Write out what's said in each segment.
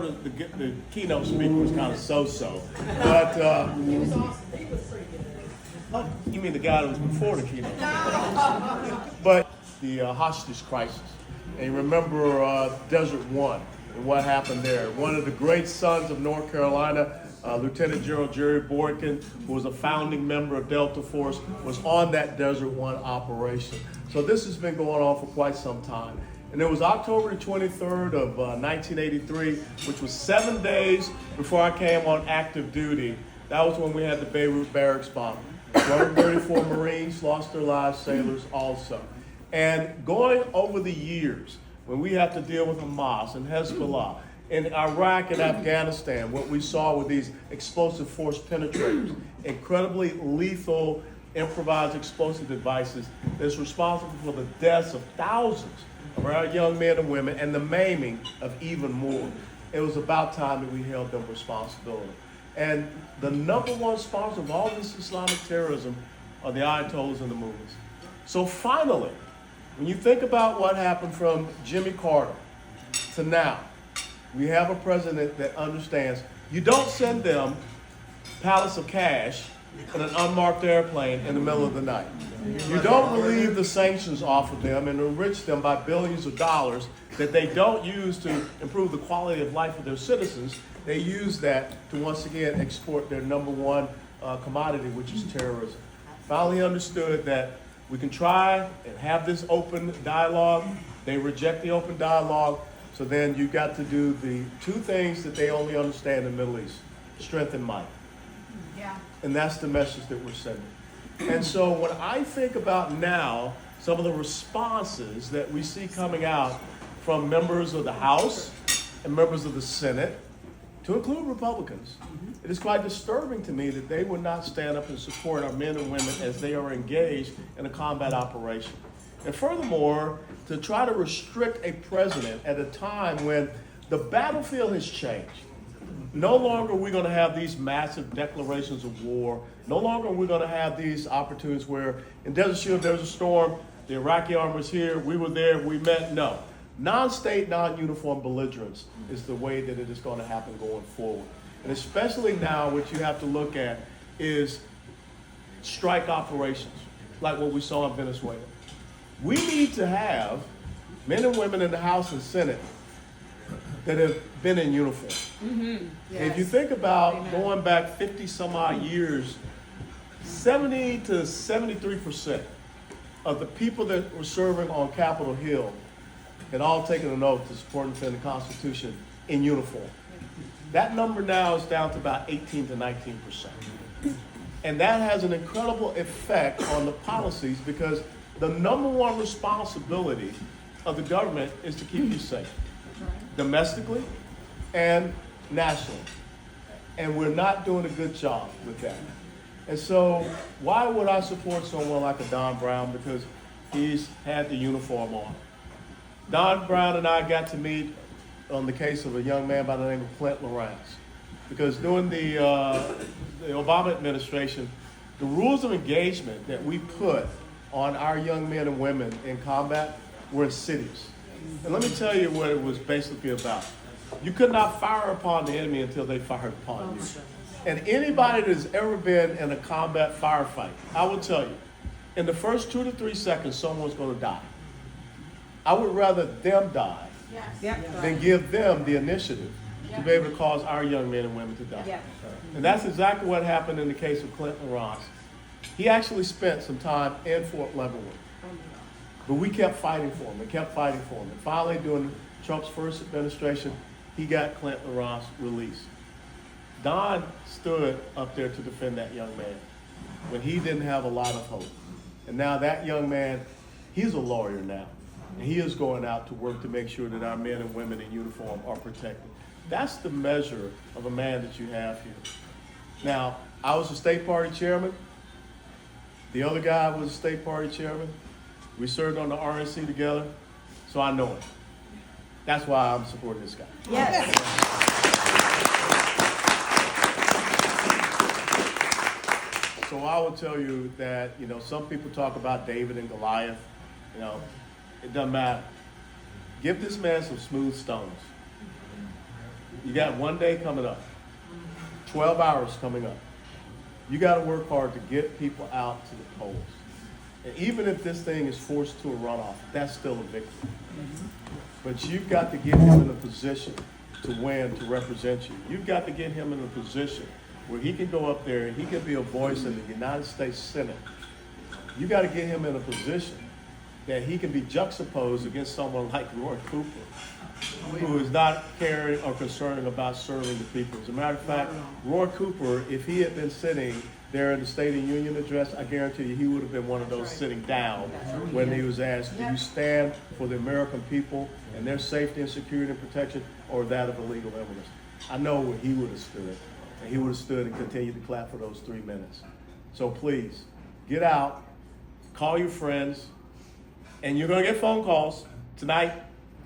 The keynote speaker was kind of so-so, but He was awesome. He was pretty good. oh, you mean the guy that was before the keynote? But the hostage crisis, and you remember Desert One and what happened there. One of the great sons of North Carolina, Lieutenant General Jerry Boykin, who was a founding member of Delta Force, was on that Desert One operation. So this has been going on for quite some time. And it was October the 23rd of 1983, which was 7 days before I came on active duty. That was when we had the Beirut barracks bombing. 134 Marines lost their lives, sailors also. And going over the years, when we have to deal with Hamas and Hezbollah, in Iraq and Afghanistan, what we saw with these explosive force penetrators, incredibly lethal improvised explosive devices that's responsible for the deaths of thousands of our young men and women and the maiming of even more. It was about time that we held them responsibility. And the number one sponsor of all this Islamic terrorism are the Ayatollahs and the mullahs. So finally, when you think about what happened from Jimmy Carter to now, we have a president that understands you don't send them pallets of cash in an unmarked airplane in the middle of the night. You don't relieve the sanctions off of them and enrich them by billions of dollars that they don't use to improve the quality of life of their citizens. They use that to once again export their number one commodity, which is terrorism. Finally understood that we can try and have this open dialogue. They reject the open dialogue. So then you got to do the two things that they only understand in the Middle East: strength and might. Yeah. And that's the message that we're sending. And so when I think about now some of the responses that we see coming out from members of the House and members of the Senate, to include Republicans, it is quite disturbing to me that they would not stand up and support our men and women as they are engaged in a combat operation. And furthermore, to try to restrict a president at a time when the battlefield has changed. No longer are we going to have these massive declarations of war. No longer are we going to have these opportunities where in Desert Shield there's a storm, the Iraqi army is here, we were there, we met. No. Non-state, non-uniform belligerence is the way that it is going to happen going forward. And especially now, what you have to look at is strike operations, like what we saw in Venezuela. We need to have men and women in the House and Senate that have been in uniform. Mm-hmm. Yes. If you think about going back 50 some odd years, 70 to 73% of the people that were serving on Capitol Hill had all taken an oath to support and defend the Constitution in uniform. That number now is down to about 18 to 19%. And that has an incredible effect on the policies because the number one responsibility of the government is to keep you safe, domestically and nationally. And we're not doing a good job with that. And so why would I support someone like a Don Brown? Because he's had the uniform on. Don Brown and I got to meet on the case of a young man by the name of Clint Lawrence. Because during the Obama administration, the rules of engagement that we put on our young men and women in combat were insidious. And let me tell you what it was basically about. You could not fire upon the enemy until they fired upon you. And anybody that's ever been in a combat firefight, I will tell you, in the first 2 to 3 seconds, someone's going to die. I would rather them die than give them the initiative to be able to cause our young men and women to die. Yeah. And that's exactly what happened in the case of Clinton Ross. He actually spent some time in Fort Leavenworth. But we kept fighting for him and kept fighting for him. And finally, during Trump's first administration, he got Clinton Ross released. Don stood up there to defend that young man when he didn't have a lot of hope. And now that young man, he's a lawyer now. And he is going out to work to make sure that our men and women in uniform are protected. That's the measure of a man that you have here. Now, I was a state party chairman. The other guy was a state party chairman. We served on the RNC together, so I know him. That's why I'm supporting this guy. Yes. So I will tell you that, some people talk about David and Goliath. It doesn't matter. Give this man some smooth stones. You got one day coming up, 12 hours coming up. You got to work hard to get people out to the polls. And even if this thing is forced to a runoff, that's still a victory. But you've got to get him in a position to win, to represent you. You've got to get him in a position where he can go up there and he can be a voice in the United States Senate. You got to get him in a position that he can be juxtaposed against someone like Roy Cooper, who is not caring or concerned about serving the people. As a matter of fact, Roy Cooper, if he had been sitting there in the State of the Union address, I guarantee you he would have been one of those sitting down when he was asked, do you stand for the American people and their safety and security and protection, or that of illegal immigrants? I know where he would have stood, and he would have stood and continued to clap for those 3 minutes. So please, get out, call your friends, and you're going to get phone calls tonight.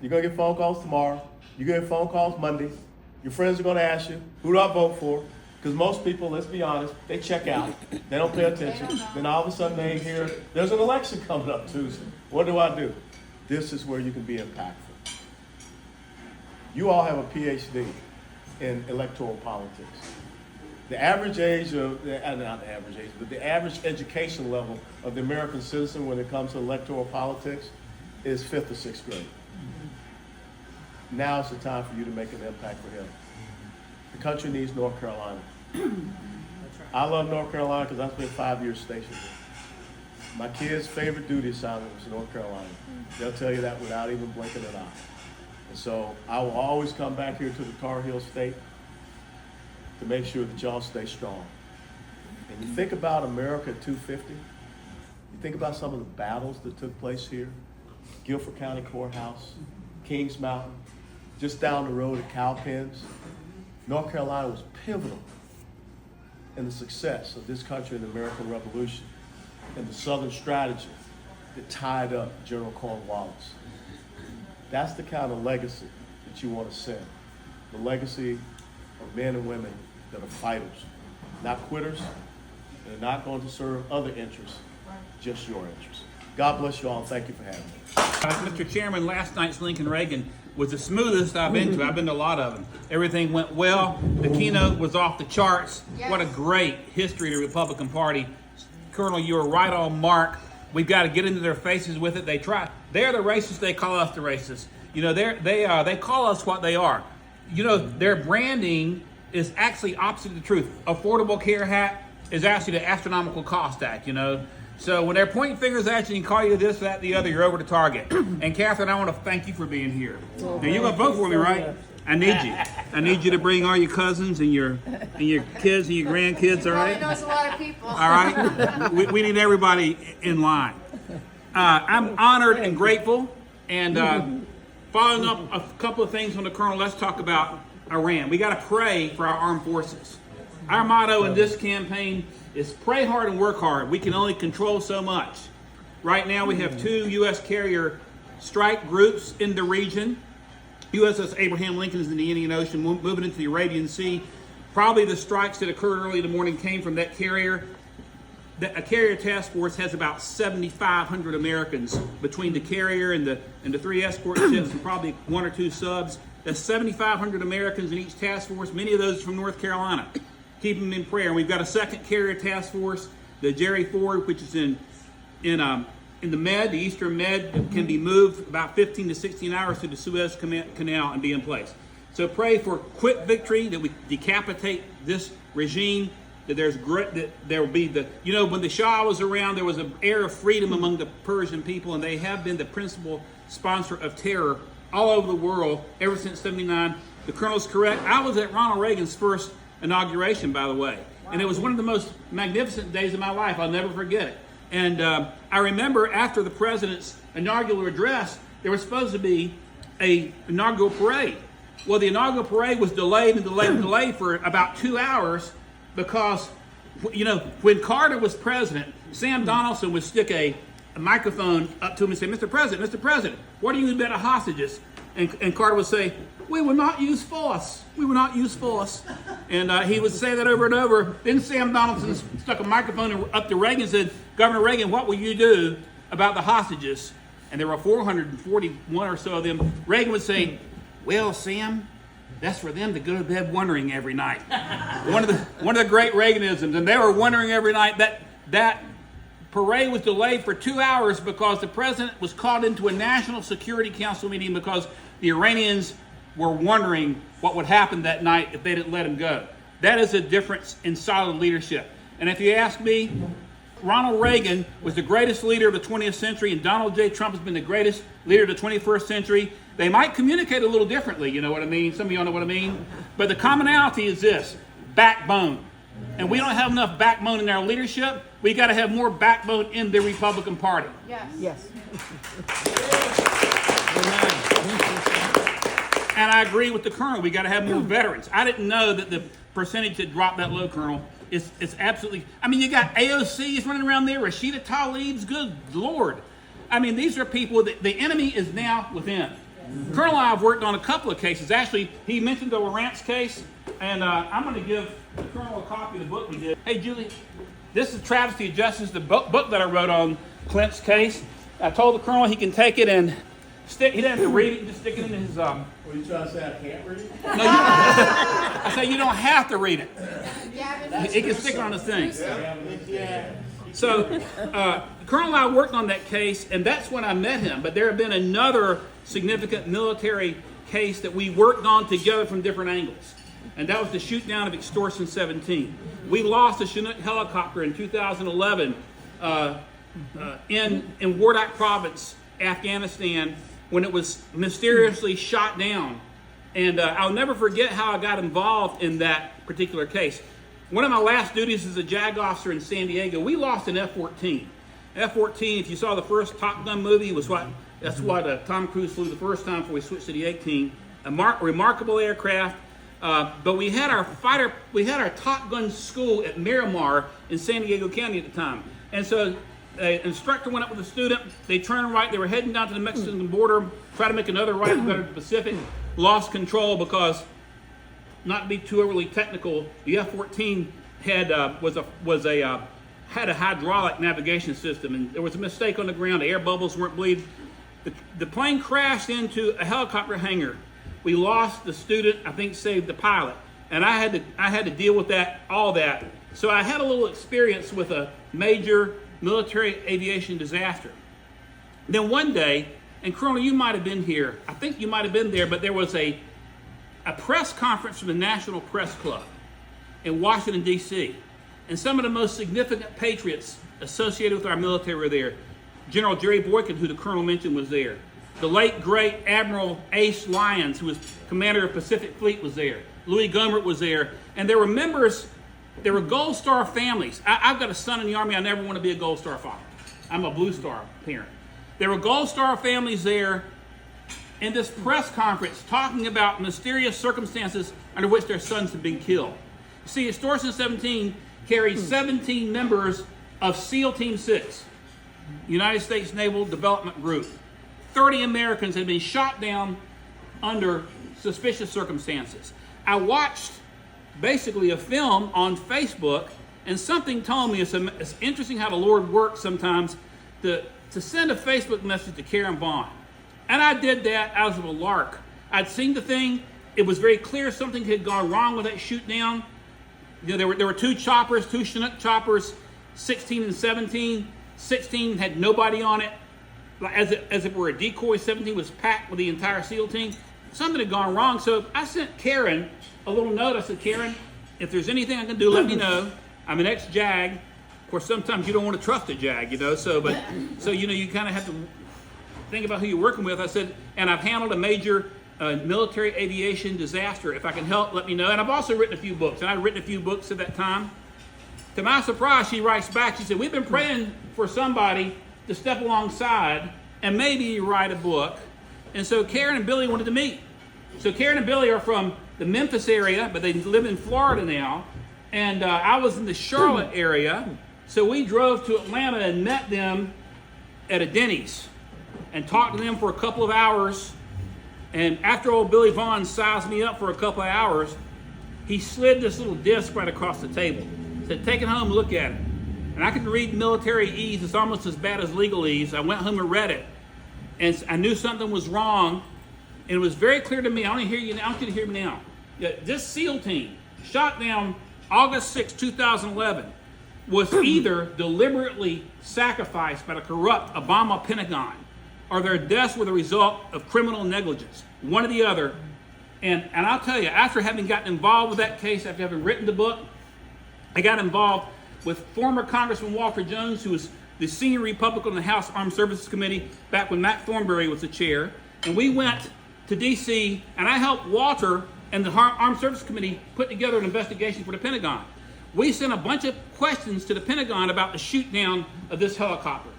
You're going to get phone calls tomorrow. You're going to get phone calls Monday. Your friends are going to ask you, who do I vote for? Because most people, let's be honest, they check out. They don't pay attention. Then all of a sudden they hear, there's an election coming up Tuesday. What do I do? This is where you can be impactful. You all have a PhD in electoral politics. The average age of, not the average age, but the average education level of the American citizen when it comes to electoral politics is 5th or 6th grade. Now is the time for you to make an impact for him. The country needs North Carolina. I love North Carolina because I spent 5 years stationed there. My kids' favorite duty assignment was North Carolina. They'll tell you that without even blinking an eye. And so I will always come back here to the Tar Heel State to make sure that y'all stay strong. And you think about America at 250, you think about some of the battles that took place here, Guilford County Courthouse, Kings Mountain, just down the road at Cowpens. North Carolina was pivotal in the success of this country in the American Revolution and the Southern strategy that tied up General Cornwallis. That's the kind of legacy that you want to send. The legacy of men and women that are fighters, not quitters, and are not going to serve other interests, just your interests. God bless you all, and thank you for having me. Mr. Chairman, last night's Lincoln Reagan was the smoothest I've been to. I've been to a lot of them. Everything went well. The keynote was off the charts. Yes. What a great history of the Republican Party. Colonel, you were right on mark. We've got to get into their faces with it. They try. They're the racists. They call us the racists. You know, they call us what they are. You know, their branding is actually opposite of the truth. Affordable Care Act is actually the Astronomical Cost Act, you know. So when they're pointing fingers at you and call you this, that, the other, you're over the target. And Catherine, I want to thank you for being here. Now you're gonna vote for me, right? I need you. I need you to bring all your cousins and your kids and your grandkids. All right. He knows a lot of people. All right. We need everybody in line. I'm honored and grateful. And following up a couple of things on the Colonel, let's talk about Iran. We got to pray for our armed forces. Our motto in this campaign is pray hard and work hard. We can only control so much. Right now we have 2 U.S. carrier strike groups in the region. USS Abraham Lincoln is in the Indian Ocean, moving into the Arabian Sea. Probably the strikes that occurred early in the morning came from that carrier. A carrier task force has about 7,500 Americans between the carrier and the 3 escort ships and probably 1 or 2 subs. That's 7,500 Americans in each task force. Many of those from North Carolina. Keep them in prayer. And we've got a second carrier task force, the Jerry Ford, which is in the Med, the Eastern Med, that can be moved about 15 to 16 hours through the Suez Canal and be in place. So pray for quick victory, that we decapitate this regime, that there will be when the Shah was around, there was an air of freedom among the Persian people, and they have been the principal sponsor of terror all over the world ever since '79. The Colonel's correct. I was at Ronald Reagan's first inauguration, by the way, and it was one of the most magnificent days of my life. I'll never forget it. And I remember after the president's inaugural address, there was supposed to be an inaugural parade. Well, the inaugural parade was delayed for about 2 hours because, when Carter was president, Sam Donaldson would stick a microphone up to him and say, Mr. President, what do you bet of hostages? And Carter would say, we will not use force. We will not use force. And he would say that over and over. Then Sam Donaldson stuck a microphone up to Reagan and said, Governor Reagan, what will you do about the hostages? And there were 441 or so of them. Reagan would say, well, Sam, That's for them to go to bed wondering every night. One of the great Reaganisms, and they were wondering every night. That parade was delayed for 2 hours because the president was called into a National Security Council meeting because the Iranians were wondering what would happen that night if they didn't let him go. That is a difference in solid leadership. And if you ask me, Ronald Reagan was the greatest leader of the 20th century, and Donald J. Trump has been the greatest leader of the 21st century. They might communicate a little differently, you know what I mean? Some of y'all know what I mean. But the commonality is this: backbone. And we don't have enough backbone in our leadership. We got to have more backbone in the Republican Party. Yes. Yes. And I agree with the Colonel. We got to have more veterans. I didn't know that the percentage that dropped that low, Colonel. It's absolutely. I mean, you got AOCs running around there, Rashida Tlaib's. Good Lord. I mean, these are people that the enemy is now within. Colonel and I have worked on a couple of cases. Actually, he mentioned the Lawrence case, and I'm going to give the Colonel a copy of the book we did. Hey, Julie, this is Travesty of Justice, the book that I wrote on Clint's case. I told the Colonel he can take it and stick. He doesn't have to read it. You just stick it in his. What are you trying to say? I can't read it? No, I say you don't have to read it. Yeah, He can stick it on his thing. So, Colonel and I worked on that case, and that's when I met him. But there had been another significant military case that we worked on together from different angles. And that was the shoot down of Extortion 17. We lost a Chinook helicopter in 2011 in Wardak Province, Afghanistan, when it was mysteriously shot down. And I'll never forget how I got involved in that particular case. One of my last duties as a JAG officer in San Diego, we lost an F-14. F-14, if you saw the first Top Gun movie, that's what Tom Cruise flew the first time before we switched to the 18. A remarkable aircraft. But we had our Top Gun school at Miramar in San Diego County at the time. And so an instructor went up with a student. They turned right. They were heading down to the Mexican border, try to make another right to go to the Pacific. Lost control because, not to be too overly technical, the F-14 had a hydraulic navigation system, and there was a mistake on the ground. The air bubbles weren't bleeding. The plane crashed into a helicopter hangar. We lost the student. I think saved the pilot, and I had to deal with all that. So I had a little experience with a major military aviation disaster. Then one day, and Colonel, you might have been here. I think you might have been there, but there was a press conference from the National Press Club in Washington, D.C., and some of the most significant patriots associated with our military were there. General Jerry Boykin, who the Colonel mentioned, was there. The late, great Admiral Ace Lyons, who was commander of Pacific Fleet, was there. Louis Gohmert was there. And there were members, there were Gold Star families. I've got a son in the Army. I never want to be a Gold Star father. I'm a Blue Star parent. There were Gold Star families there in this press conference talking about mysterious circumstances under which their sons had been killed. You see, Extortion 17 carried 17 members of SEAL Team 6, United States Naval Development Group. 30 Americans had been shot down under suspicious circumstances. I watched basically a film on Facebook, and something told me it's interesting how the Lord works sometimes to send a Facebook message to Karen Vaughn. And I did that out of a lark. I'd seen the thing. It was very clear something had gone wrong with that shoot down. You know, there were two choppers, two Chinook choppers, 16 and 17. 16 had nobody on it. As it were a decoy. 17 was packed with the entire SEAL team. Something had gone wrong. So I sent Karen a little note. I said, Karen, if there's anything I can do, let me know. I'm an ex-JAG. Of course, sometimes you don't want to trust a JAG, you know. So you kind of have to think about who you're working with. I said, and I've handled a major military aviation disaster. If I can help, let me know. And I've also written a few books. And I'd written a few books at that time. To my surprise, she writes back. She said, we've been praying for somebody to step alongside and maybe write a book. And so Karen and Billy wanted to meet. So Karen and Billy are from the Memphis area, but they live in Florida now. And I was in the Charlotte area. So we drove to Atlanta and met them at a Denny's and talked to them for a couple of hours. And after old Billy Vaughn sized me up for a couple of hours, he slid this little disc right across the table. Said, take it home and look at it. And I could read militaryese. It's almost as bad as legalese. I went home and read it. And I knew something was wrong. And it was very clear to me, I want you to hear me now. This SEAL team, shot down August 6, 2011, was either deliberately sacrificed by the corrupt Obama Pentagon, or their deaths were the result of criminal negligence, one or the other. And I'll tell you, after having gotten involved with that case, after having written the book, I got involved with former Congressman Walter Jones, who was the senior Republican in the House Armed Services Committee back when Matt Thornberry was the chair. And we went to D.C., and I helped Walter and the Armed Services Committee put together an investigation for the Pentagon. We sent a bunch of questions to the Pentagon about the shoot down of this helicopter.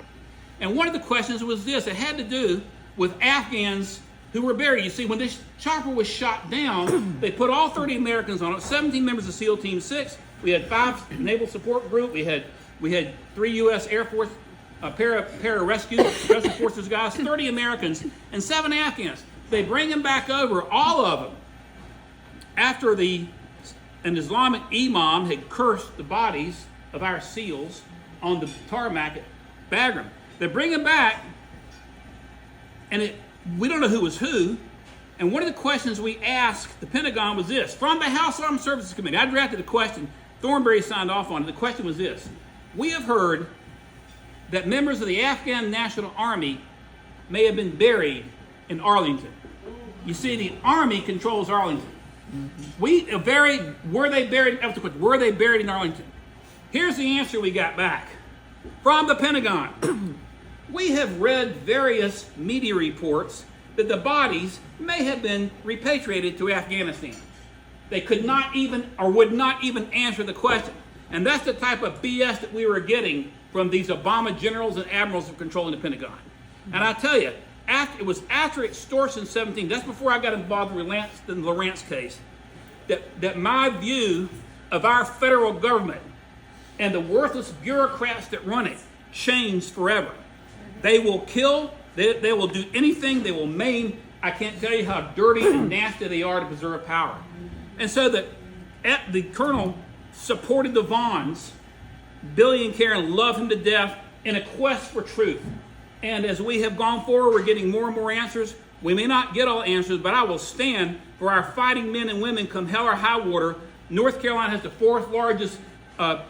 And one of the questions was this. It had to do with Afghans who were buried. You see, when this chopper was shot down, they put all 30 Americans on it, 17 members of SEAL Team 6. We had 5 Naval Support Group. We had 3 U.S. Air Force rescue forces guys, 30 Americans, and 7 Afghans. They bring them back over, all of them, after an Islamic imam had cursed the bodies of our SEALs on the tarmac at Bagram. They bring them back, and we don't know who was who. And one of the questions we asked the Pentagon was this. From the House Armed Services Committee, I drafted the question. Thornberry signed off on it. The question was this. We have heard that members of the Afghan National Army may have been buried in Arlington. You see, the Army controls Arlington. Were they buried in Arlington? Here's the answer we got back from the Pentagon. We have read various media reports that the bodies may have been repatriated to Afghanistan. They could not even, or would not even answer the question. And that's the type of BS that we were getting from these Obama generals and admirals controlling the Pentagon. And I tell you, it was after Extortion 17, that's before I got involved in the Lawrence case, that my view of our federal government and the worthless bureaucrats that run it changed forever. They will kill, they will do anything, they will maim. I can't tell you how dirty and nasty they are to preserve power. And so the colonel supported the Vaughns. Billy and Karen love him to death in a quest for truth. And as we have gone forward, we're getting more and more answers. We may not get all answers, but I will stand for our fighting men and women come hell or high water. North Carolina has the 4th largest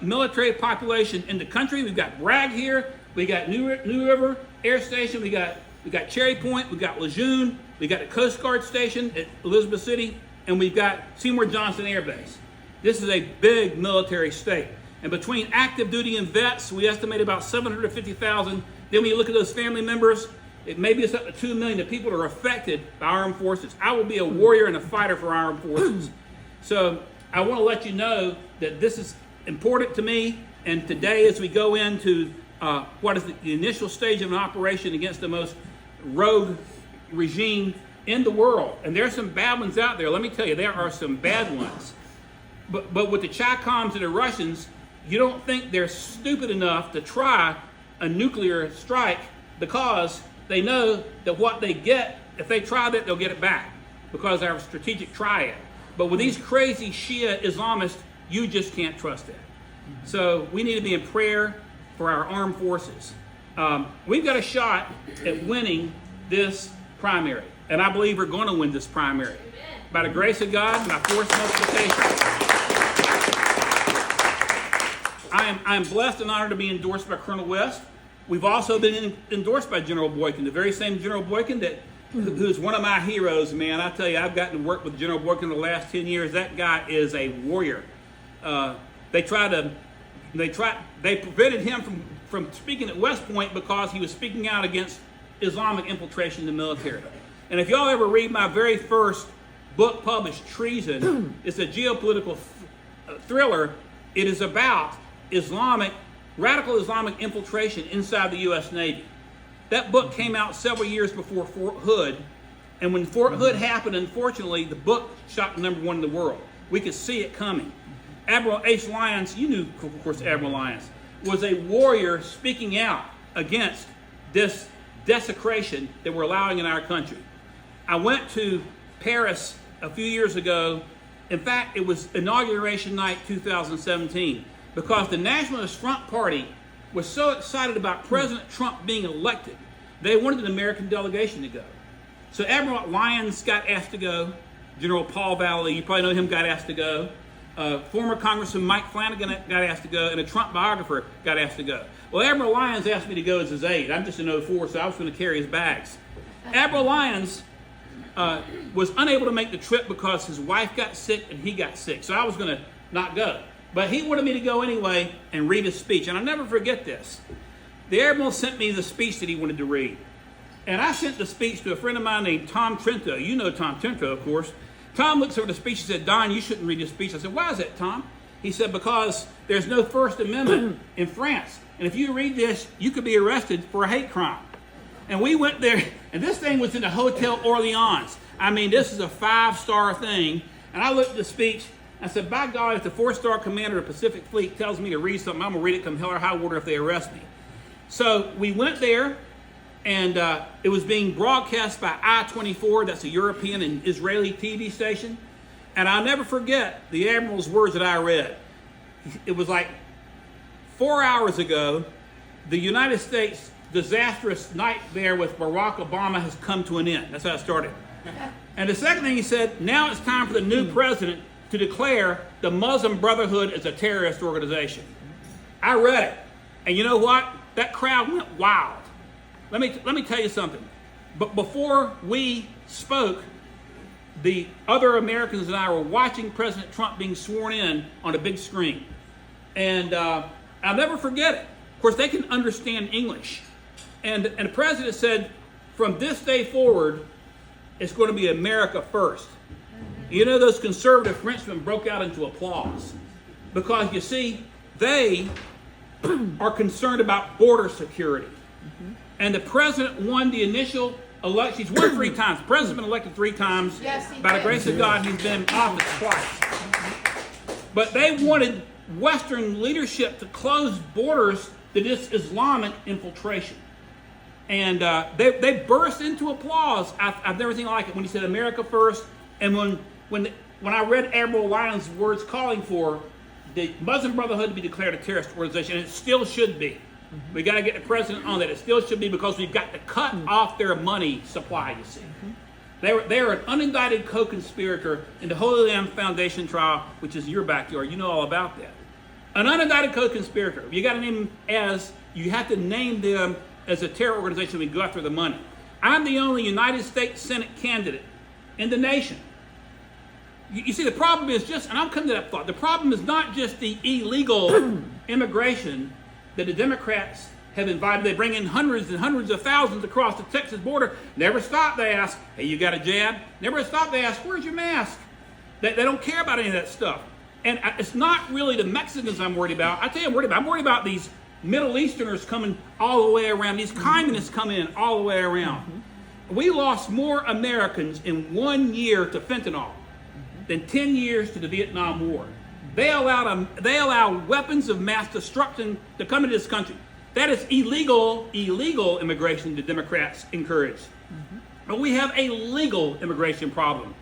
military population in the country. We've got Bragg here. We got New River Air Station. We got Cherry Point. We got Lejeune. We got the Coast Guard Station at Elizabeth City, and we've got Seymour Johnson Air Base. This is a big military state. And between active duty and vets, we estimate about 750,000. Then when you look at those family members, maybe it's up to 2 million of people that are affected by armed forces. I will be a warrior and a fighter for our armed forces. So I want to let you know that this is important to me. And today, as we go into what is the initial stage of an operation against the most rogue regime in the world, and there's some bad ones out there. Let me tell you, there are some bad ones. But with the Chi-Coms and the Russians, you don't think they're stupid enough to try a nuclear strike, because they know that what they get, if they try that, they'll get it back because of our strategic triad. But with these crazy Shia Islamists, you just can't trust that. So we need to be in prayer for our armed forces. We've got a shot at winning this primary, and I believe we're going to win this primary. By the grace of God, by force multiplication. I am blessed and honored to be endorsed by Colonel West. We've also been endorsed by General Boykin, the very same General Boykin who's one of my heroes, man. I tell you, I've gotten to work with General Boykin the last 10 years. That guy is a warrior. They prevented him from speaking at West Point because he was speaking out against Islamic infiltration in the military. And if y'all ever read my very first book published, Treason, it's a geopolitical thriller. It is about radical Islamic infiltration inside the U.S. Navy. That book came out several years before Fort Hood, and when Fort Hood happened, unfortunately, the book shot to #1 in the world. We could see it coming. Admiral H. Lyons, you knew, of course, Admiral Lyons, was a warrior speaking out against this desecration that we're allowing in our country. I went to Paris a few years ago. In fact, it was Inauguration Night 2017, because the Nationalist Front Party was so excited about President Trump being elected, they wanted an American delegation to go. So Admiral Lyons got asked to go. General Paul Valley, you probably know him, got asked to go. Former Congressman Mike Flanagan got asked to go, and a Trump biographer got asked to go. Well, Admiral Lyons asked me to go as his aide. I'm just an 04, so I was going to carry his bags. Admiral Lyons was unable to make the trip because his wife got sick and he got sick, so I was going to not go. But he wanted me to go anyway and read his speech, and I'll never forget this. The Admiral sent me the speech that he wanted to read, and I sent the speech to a friend of mine named Tom Trento. You know Tom Trento, of course. Tom looks over the speech and said, Don, you shouldn't read this speech. I said, why is that, Tom? He said, because there's no First Amendment in France, and if you read this, you could be arrested for a hate crime. And we went there, and this thing was in the Hotel Orleans. I mean, this is a 5-star thing. And I looked at the speech. I said, by God, if the 4-star commander of the Pacific Fleet tells me to read something, I'm going to read it come hell or high water if they arrest me. So we went there, and it was being broadcast by I-24. That's a European and Israeli TV station. And I'll never forget the Admiral's words that I read. It was like 4 hours ago, the United States disastrous nightmare with Barack Obama has come to an end. That's how it started. And the second thing he said, now it's time for the new president to declare the Muslim Brotherhood as a terrorist organization. I read it. And you know what? That crowd went wild. Let me tell you something. But before we spoke, the other Americans and I were watching President Trump being sworn in on a big screen. And I'll never forget it. Of course, they can understand English. And the president said, from this day forward, it's going to be America first. You know, those conservative Frenchmen broke out into applause. Because, you see, they are concerned about border security. And the president won the initial election. He's won 3 times. The president's been elected 3 times. Yes, he By the did. grace of God, he's been in office twice. But they wanted Western leadership to close borders to this Islamic infiltration. And they burst into applause. I've never seen like it when he said America first. And when I read Admiral Lyons' words calling for the Muslim Brotherhood to be declared a terrorist organization, and it still should be. We got to get the president on that. It still should be because we've got to cut off their money supply, you see. They are an unindicted co-conspirator in the Holy Land Foundation trial, which is your backyard. You know all about that. An unindicted co-conspirator. You got to name them as, you have to name them as a terror organization. We go after the money. I'm the only United States Senate candidate in the nation. You see, the problem is just, and I'll come to that thought, the problem is not just the illegal immigration that the Democrats have invited. They bring in hundreds and hundreds of thousands across the Texas border. Never stop to ask, hey, you got a jab? Never stop to ask, where's your mask? They don't care about any of that stuff. And it's not really the Mexicans I'm worried about. I tell you I'm worried about these Middle Easterners coming all the way around. These communists coming in all the way around. We lost more Americans in 1 year to fentanyl than 10 years to the Vietnam War. They allow weapons of mass destruction to come into this country. That is illegal immigration the Democrats encourage. But we have a legal immigration problem.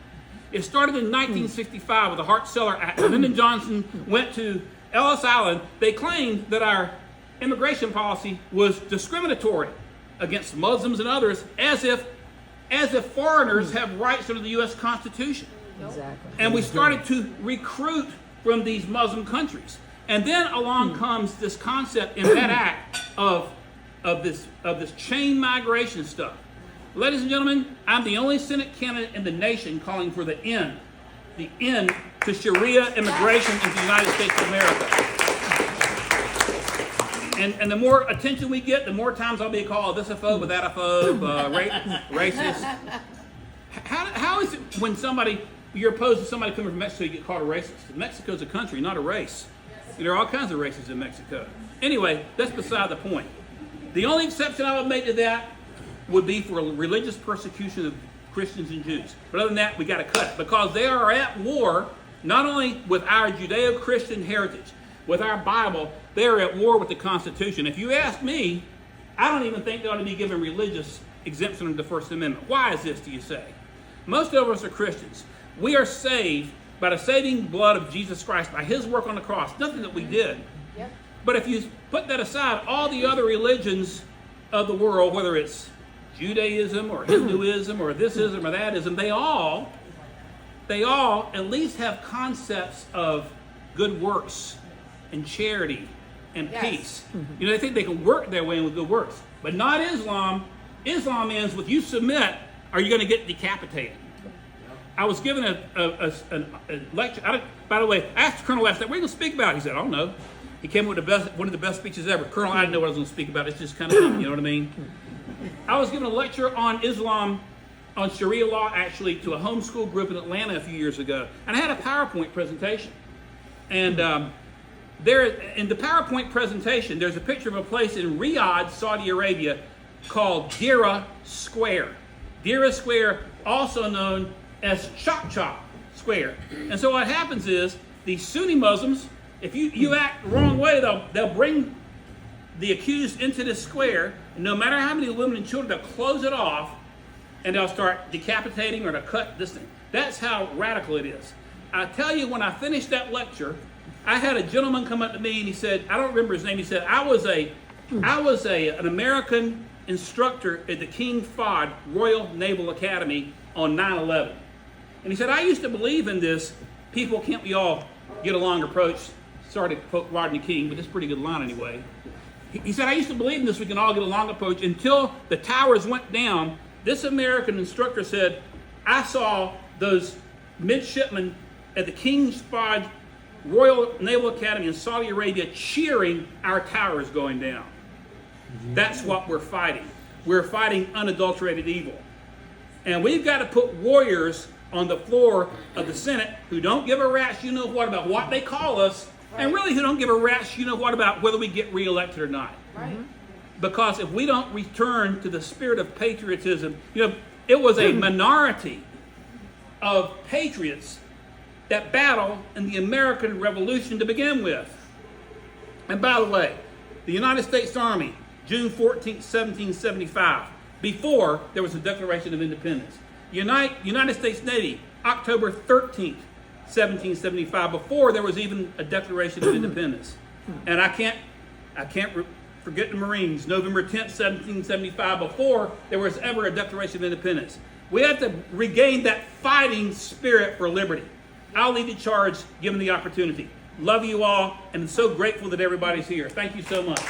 It started in 1965 with the Hart-Celler Act. Lyndon Johnson went to Ellis Island. They claimed that our immigration policy was discriminatory against Muslims and others, as if foreigners have rights under the U.S. Constitution. Exactly. And we started to recruit from these Muslim countries. And then along comes this concept in that act of this chain migration stuff. Ladies and gentlemen, I'm the only Senate candidate in the nation calling for the end to Sharia immigration into the United States of America. And the more attention we get, the more times I'll be called thisophobe, thataphobe, racist. How is it when you're opposed to somebody coming from Mexico, you get called a racist? Mexico's a country, not a race. There are all kinds of races in Mexico. Anyway, that's beside the point. The only exception I would make to that would be for religious persecution of Christians and Jews. But other than that, we got to cut it because they are at war not only with our Judeo-Christian heritage, with our Bible, they are at war with the Constitution. If you ask me, I don't even think they ought to be given religious exemption under the First Amendment. Why is this, do you say? Most of us are Christians. We are saved by the saving blood of Jesus Christ, by his work on the cross, nothing that we did. Yep. But if you put that aside, all the other religions of the world, whether it's Judaism or Hinduism or thisism or thatism, they all at least have concepts of good works and charity and Yes. peace. You know, they think they can work their way in with good works, but not Islam. Islam ends with you submit or you're going to get decapitated. I was given a lecture. By the way, I asked Colonel last night, what are you going to speak about? He said, I don't know. He came with one of the best speeches ever. Colonel, I didn't know what I was going to speak about. It's just kind of, you know what I mean? I was given a lecture on Islam, on Sharia law, actually, to a homeschool group in Atlanta a few years ago. And I had a PowerPoint presentation. And there, in the PowerPoint presentation, there's a picture of a place in Riyadh, Saudi Arabia, called Dira Square. Dira Square, also known as Chop Chop Square. And so what happens is, the Sunni Muslims, if you act the wrong way, they'll bring the accused into this square, and no matter how many women and children, they'll close it off, and they'll start decapitating or to cut this thing. That's how radical it is. I tell you, when I finished that lecture, I had a gentleman come up to me and he said, I don't remember his name, he said, I was an American instructor at the King Fahd Royal Naval Academy on 9/11. And he said, I used to believe in this, people can't we all get along approach. Sorry to quote Rodney King, but it's a pretty good line anyway. He said, I used to believe in this, we can all get along approach until the towers went down. This American instructor said, I saw those midshipmen at the King Fahd Royal Naval Academy in Saudi Arabia cheering our towers going down. That's what we're fighting. We're fighting unadulterated evil. And we've got to put warriors on the floor of the Senate who don't give a rat's you know what about what they call us, and really who don't give a rat's you know what about whether we get reelected or not. Right. Because if we don't return to the spirit of patriotism, you know, it was a minority of patriots that battled in the American Revolution to begin with. And by the way, the United States Army, June 14th, 1775, before there was a Declaration of Independence. United States Navy, October 13th, 1775, before there was even a Declaration of Independence. And I can't forget the Marines, November 10th, 1775, before there was ever a Declaration of Independence. We have to regain that fighting spirit for liberty. I'll lead the charge given the opportunity. Love you all, and I'm so grateful that everybody's here. Thank you so much.